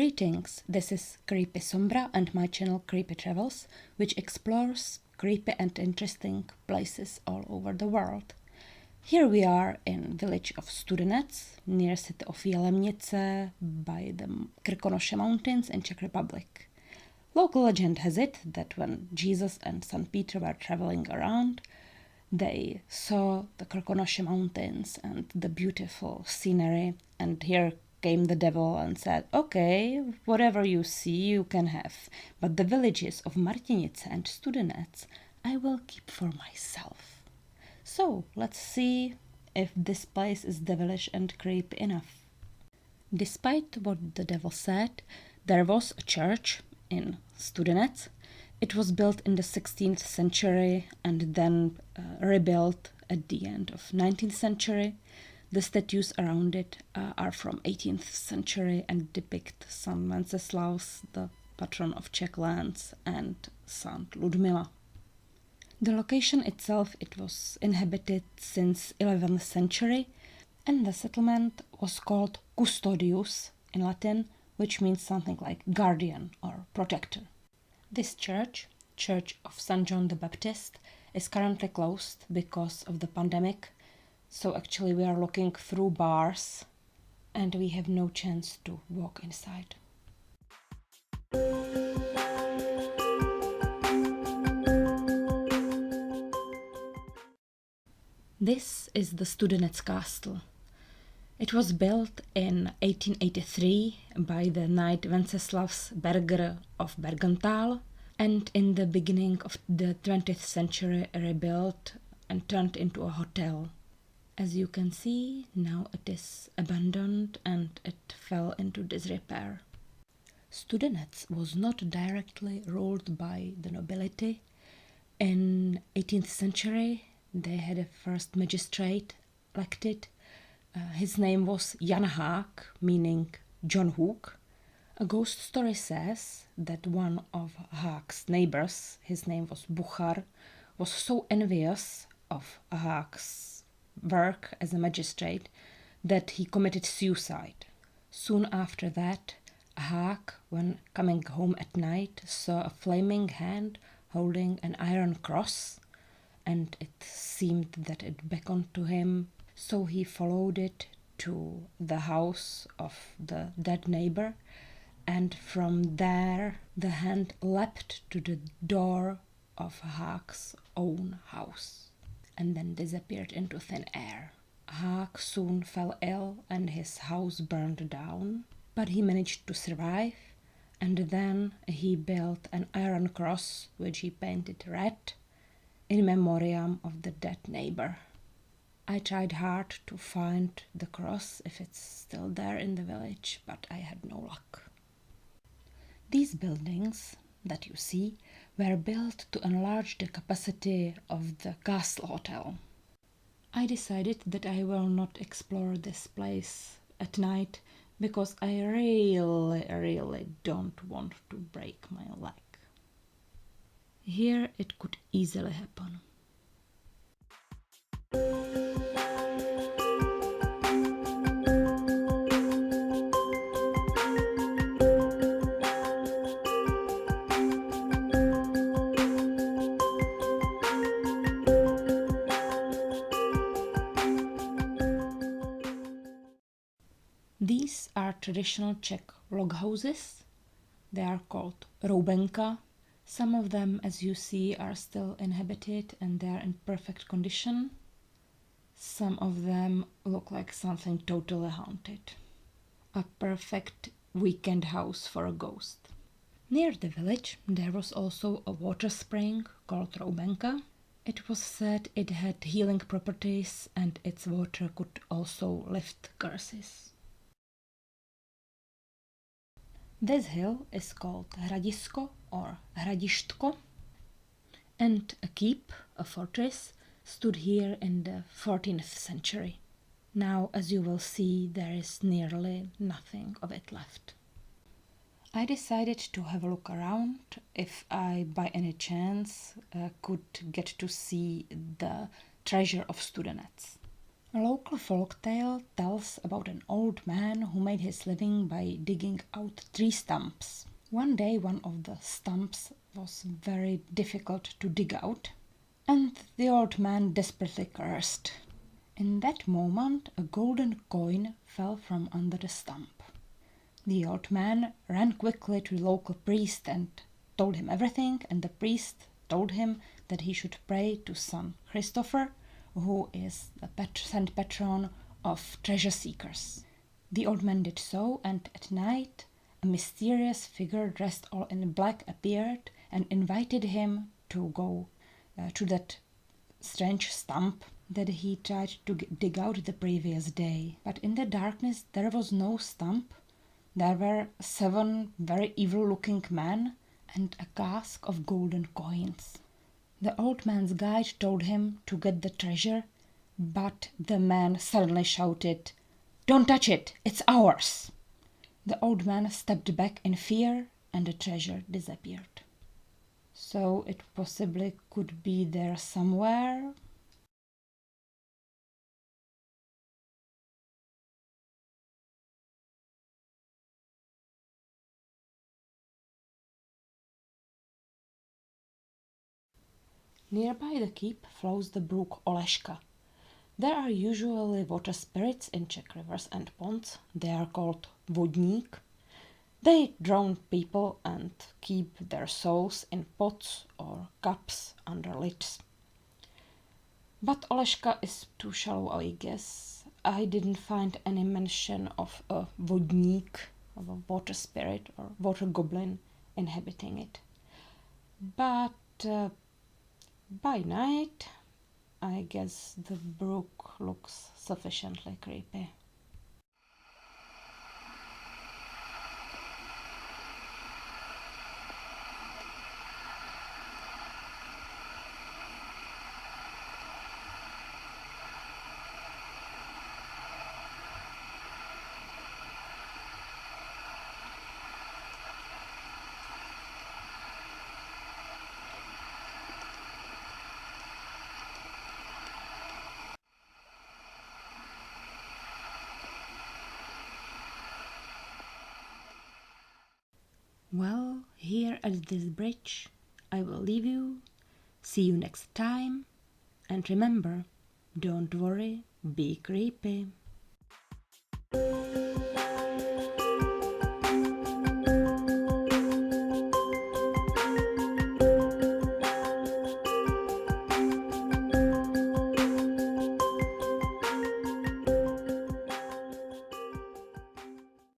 Greetings, this is Creepy Sombra and my channel Creepy Travels, which explores creepy and interesting places all over the world. Here we are in village of Studenec, near city of Jelemnice, by the Krkonoše mountains in Czech Republic. Local legend has it that when Jesus and St. Peter were traveling around, they saw the Krkonoše mountains and the beautiful scenery, and here came the devil and said, "Okay, whatever you see you can have, but the villages of Martinice and Studenec I will keep for myself." So let's see if this place is devilish and creepy enough. Despite what the devil said, there was a church in Studenec. It was built in the 16th century and then rebuilt at the end of 19th century. The statues around it are from 18th century and depict Saint Wenceslaus, the patron of Czech lands, and Saint Ludmila. The location itself, it was inhabited since 11th century, and the settlement was called Custodius in Latin, which means something like guardian or protector. This church, Church of St. John the Baptist, is currently closed because of the pandemic. So actually we are looking through bars and we have no chance to walk inside. This is the Studenec castle. It was built in 1883 by the knight Wenceslaus Berger of Bergenthal, and in the beginning of the 20th century rebuilt and turned into a hotel. As you can see, now it is abandoned and it fell into disrepair. Studenec was not directly ruled by the nobility. In 18th century, they had a first magistrate elected. His name was Jan Haak, meaning John Hook. A ghost story says that one of Haak's neighbors, his name was Buchar, was so envious of Haak's work as a magistrate that he committed suicide. Soon after that, Haak, when coming home at night, saw a flaming hand holding an iron cross, and it seemed that it beckoned to him, so he followed it to the house of the dead neighbor, and from there the hand leapt to the door of Haak's own house and then disappeared into thin air. Haak soon fell ill and his house burned down, but he managed to survive, and then he built an iron cross which he painted red in memoriam of the dead neighbor. I tried hard to find the cross if it's still there in the village, but I had no luck. These buildings that you see were built to enlarge the capacity of the castle hotel. I decided that I will not explore this place at night because I really don't want to break my leg. Here it could easily happen. These are traditional Czech log houses. They are called roubenka. Some of them, as you see, are still inhabited and they are in perfect condition. Some of them look like something totally haunted. A perfect weekend house for a ghost. Near the village there was also a water spring called roubenka. It was said it had healing properties and its water could also lift curses. This hill is called Hradisko or Hradištko, and a keep, a fortress, stood here in the 14th century. Now, as you will see, there is nearly nothing of it left. I decided to have a look around if I, by any chance, could get to see the treasure of Studenec. A local folktale tells about an old man who made his living by digging out tree stumps. One day one of the stumps was very difficult to dig out, and the old man desperately cursed. In that moment a golden coin fell from under the stump. The old man ran quickly to the local priest and told him everything, and the priest told him that he should pray to Saint Christopher, who is the saint patron of treasure seekers. The old man did so, and at night a mysterious figure dressed all in black appeared and invited him to go to that strange stump that he tried to dig out the previous day. But in the darkness there was no stump. There were 7 very evil-looking men and a cask of golden coins. The old man's guide told him to get the treasure, but the man suddenly shouted, "Don't touch it, it's ours!" The old man stepped back in fear and the treasure disappeared. So it possibly could be there somewhere. Nearby the keep flows the brook Oleška. There are usually water spirits in Czech rivers and ponds. They are called vodník. They drown people and keep their souls in pots or cups under lids. But Oleška is too shallow, I guess. I didn't find any mention of a vodník, of a water spirit or water goblin inhabiting it. But by night, I guess the brook looks sufficiently creepy. Well, here at this bridge, I will leave you. See you next time. And remember, don't worry, be creepy.